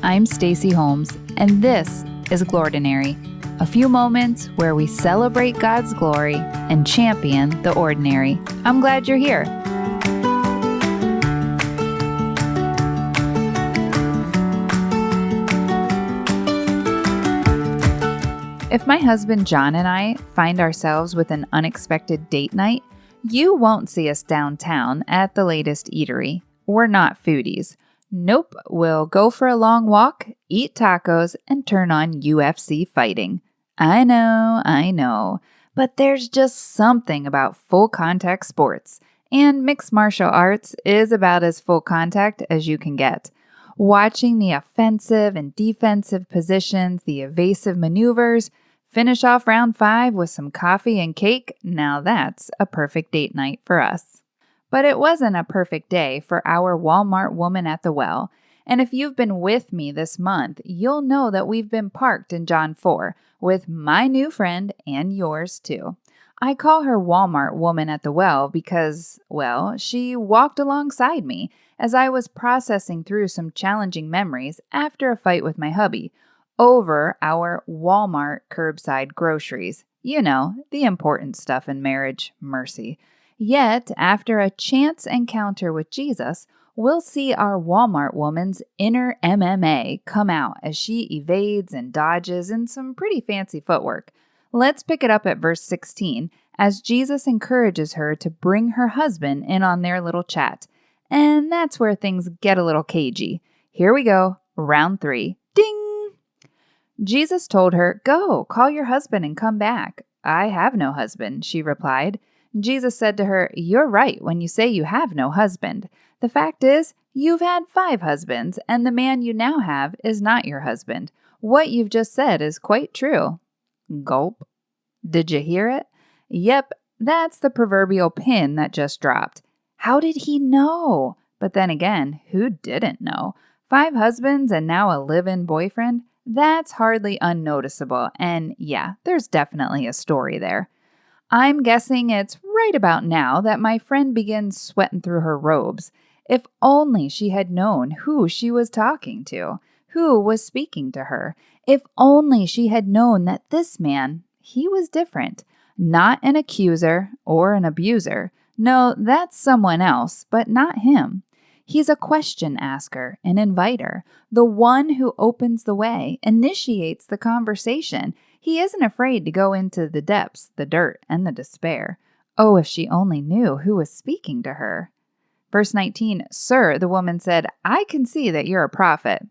I'm Stacey Holmes, and this is Glordinary, a few moments where we celebrate God's glory and champion the ordinary. I'm glad you're here. If my husband John and I find ourselves with an unexpected date night, you won't see us downtown at the latest eatery. We're not foodies. Nope, we'll go for a long walk, eat tacos, and turn on UFC fighting. I know, but there's just something about full contact sports, and mixed martial arts is about as full contact as you can get. Watching the offensive and defensive positions, the evasive maneuvers, finish off round 5 with some coffee and cake, now that's a perfect date night for us. But it wasn't a perfect day for our Walmart woman at the well, and if you've been with me this month, you'll know that we've been parked in John 4 with my new friend and yours too. I call her Walmart woman at the well because, well, she walked alongside me as I was processing through some challenging memories after a fight with my hubby over our Walmart curbside groceries. You know, the important stuff in marriage, mercy. Yet, after a chance encounter with Jesus, we'll see our Walmart woman's inner MMA come out as she evades and dodges in some pretty fancy footwork. Let's pick it up at verse 16 as Jesus encourages her to bring her husband in on their little chat. And that's where things get a little cagey. Here we go, round 3. Ding! Jesus told her, "Go, call your husband and come back." "I have no husband," she replied. Jesus said to her, "You're right when you say you have no husband. The fact is, you've had 5 husbands, and the man you now have is not your husband. What you've just said is quite true." Gulp. Did you hear it? Yep, that's the proverbial pin that just dropped. How did he know? But then again, who didn't know? 5 husbands and now a live-in boyfriend? That's hardly unnoticeable, and yeah, there's definitely a story there. I'm guessing it's right about now that my friend begins sweating through her robes. If only she had known who she was talking to, who was speaking to her. If only she had known that this man, he was different. Not an accuser or an abuser. No, that's someone else, but not him. He's a question asker, an inviter, the one who opens the way, initiates the conversation. He isn't afraid to go into the depths, the dirt, and the despair. Oh, if she only knew who was speaking to her. Verse 19, "Sir," the woman said, "I can see that you're a prophet."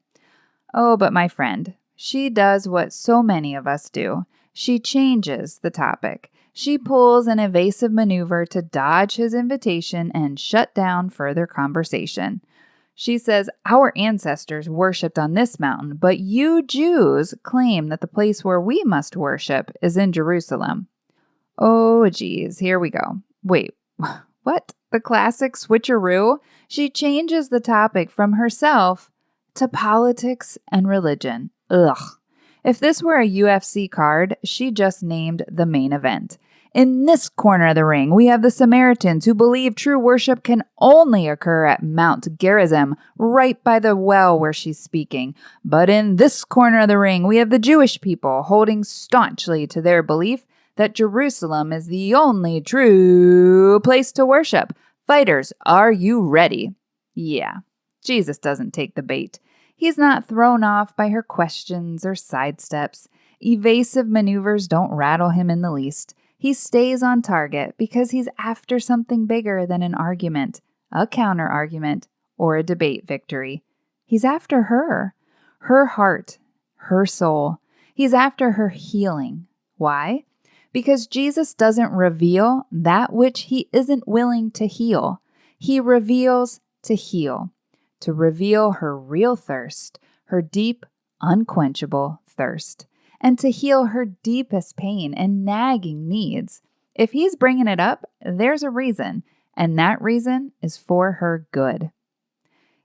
Oh, but my friend, she does what so many of us do. She changes the topic. She pulls an evasive maneuver to dodge his invitation and shut down further conversation. She says, "Our ancestors worshipped on this mountain, but you Jews claim that the place where we must worship is in Jerusalem." Oh, geez, here we go. Wait, what? The classic switcheroo? She changes the topic from herself to politics and religion. Ugh. If this were a UFC card, she just named the main event. In this corner of the ring, we have the Samaritans who believe true worship can only occur at Mount Gerizim, right by the well where she's speaking. But in this corner of the ring, we have the Jewish people holding staunchly to their belief that Jerusalem is the only true place to worship. Fighters, are you ready? Yeah, Jesus doesn't take the bait. He's not thrown off by her questions or sidesteps. Evasive maneuvers don't rattle him in the least. He stays on target because he's after something bigger than an argument, a counter-argument, or a debate victory. He's after her heart, her soul. He's after her healing. Why? Because Jesus doesn't reveal that which he isn't willing to heal. He reveals to heal, to reveal her real thirst, her deep, unquenchable thirst, and to heal her deepest pain and nagging needs. If he's bringing it up, there's a reason, and that reason is for her good.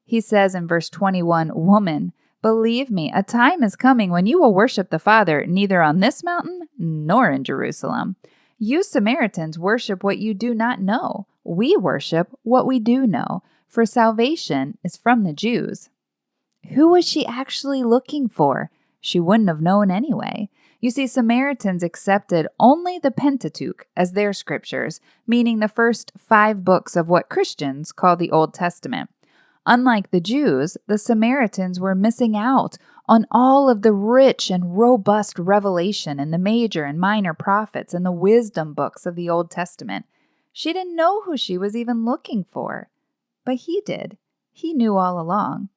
He says in verse 21, "Woman, believe me, a time is coming when you will worship the Father neither on this mountain nor in Jerusalem. You Samaritans worship what you do not know. We worship what we do know, for salvation is from the Jews." Who was she actually looking for? She wouldn't have known anyway. You see, Samaritans accepted only the Pentateuch as their scriptures, meaning the first 5 books of what Christians call the Old Testament. Unlike the Jews, the Samaritans were missing out on all of the rich and robust revelation in the major and minor prophets and the wisdom books of the Old Testament. She didn't know who she was even looking for. But he did. He knew all along.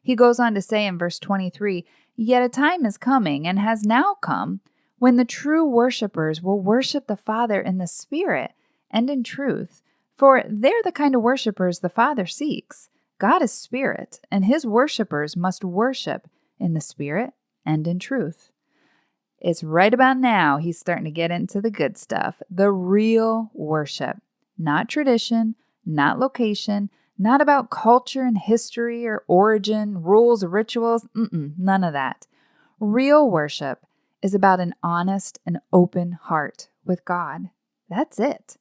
He goes on to say in verse 23, "Yet a time is coming and has now come when the true worshipers will worship the Father in the Spirit and in truth, for they're the kind of worshipers the Father seeks. God is spirit, and his worshipers must worship in the Spirit and in truth." It's right about now he's starting to get into the good stuff, the real worship. Not tradition, not location, not about culture and history or origin, rules, rituals, none of that. Real worship is about an honest and open heart with God. That's it.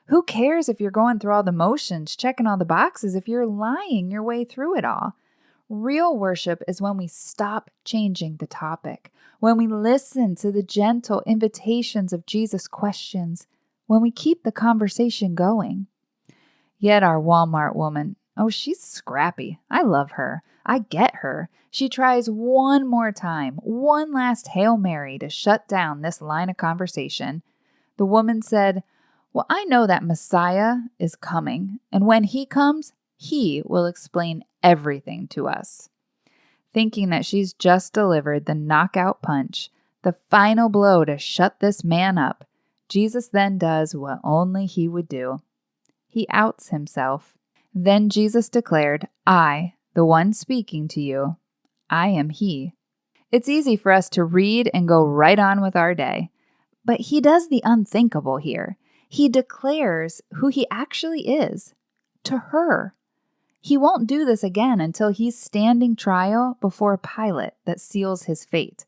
Who cares if you're going through all the motions, checking all the boxes, if you're lying your way through it all? Real worship is when we stop changing the topic, when we listen to the gentle invitations of Jesus' questions, when we keep the conversation going. Yet our Walmart woman, she's scrappy. I love her. I get her. She tries one more time, one last Hail Mary to shut down this line of conversation. The woman said, "Well, I know that Messiah is coming, and when he comes, he will explain everything to us." Thinking that she's just delivered the knockout punch, the final blow to shut this man up, Jesus then does what only he would do. He outs himself. Then Jesus declared, "I, the one speaking to you, I am he." It's easy for us to read and go right on with our day. But he does the unthinkable here. He declares who he actually is to her. He won't do this again until he's standing trial before Pilate that seals his fate.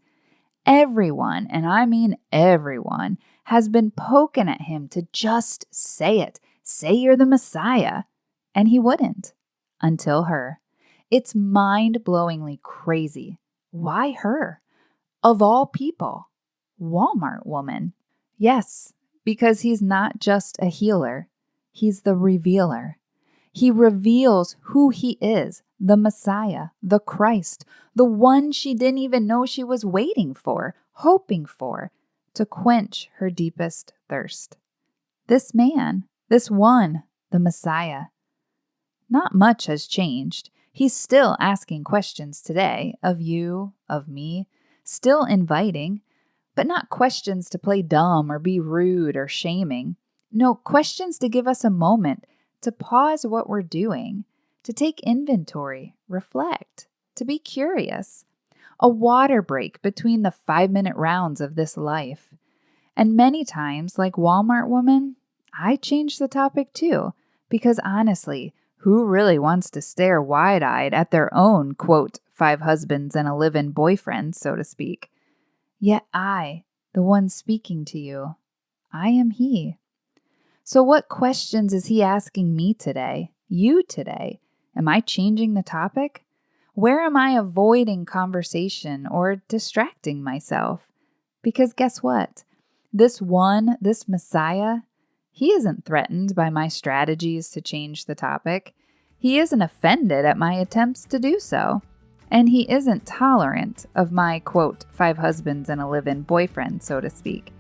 Everyone, and I mean everyone, has been poking at him to just say it. Say you're the Messiah. And he wouldn't. Until her. It's mind-blowingly crazy. Why her? Of all people. Walmart woman. Yes, because he's not just a healer. He's the revealer. He reveals who he is, the Messiah, the Christ, the one she didn't even know she was waiting for, hoping for, to quench her deepest thirst. This man, this one, the Messiah. Not much has changed. He's still asking questions today, of you, of me, still inviting, but not questions to play dumb or be rude or shaming. No, questions to give us a moment to pause what we're doing, to take inventory, reflect, to be curious. A water break between the 5-minute rounds of this life. And many times, like Walmart woman, I change the topic too, because honestly, who really wants to stare wide-eyed at their own, quote, 5 husbands and a live-in boyfriend, so to speak? Yet I, the one speaking to you, I am he. So what questions is he asking me today, you today? Am I changing the topic? Where am I avoiding conversation or distracting myself? Because guess what? This Messiah, he isn't threatened by my strategies to change the topic. He isn't offended at my attempts to do so. And he isn't tolerant of my, quote, 5 husbands and a live-in boyfriend, so to speak.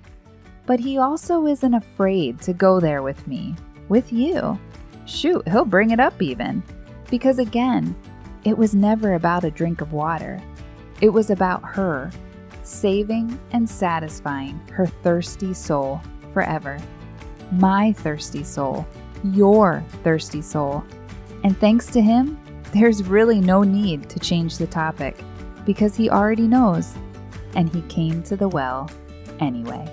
But he also isn't afraid to go there with me, with you. Shoot, he'll bring it up even. Because again, it was never about a drink of water. It was about her, saving and satisfying her thirsty soul forever. My thirsty soul, your thirsty soul. And thanks to him, there's really no need to change the topic because he already knows, and he came to the well anyway.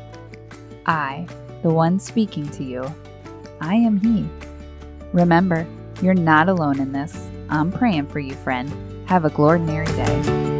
I, the one speaking to you, I am he. Remember, you're not alone in this. I'm praying for you, friend. Have a glordinary day.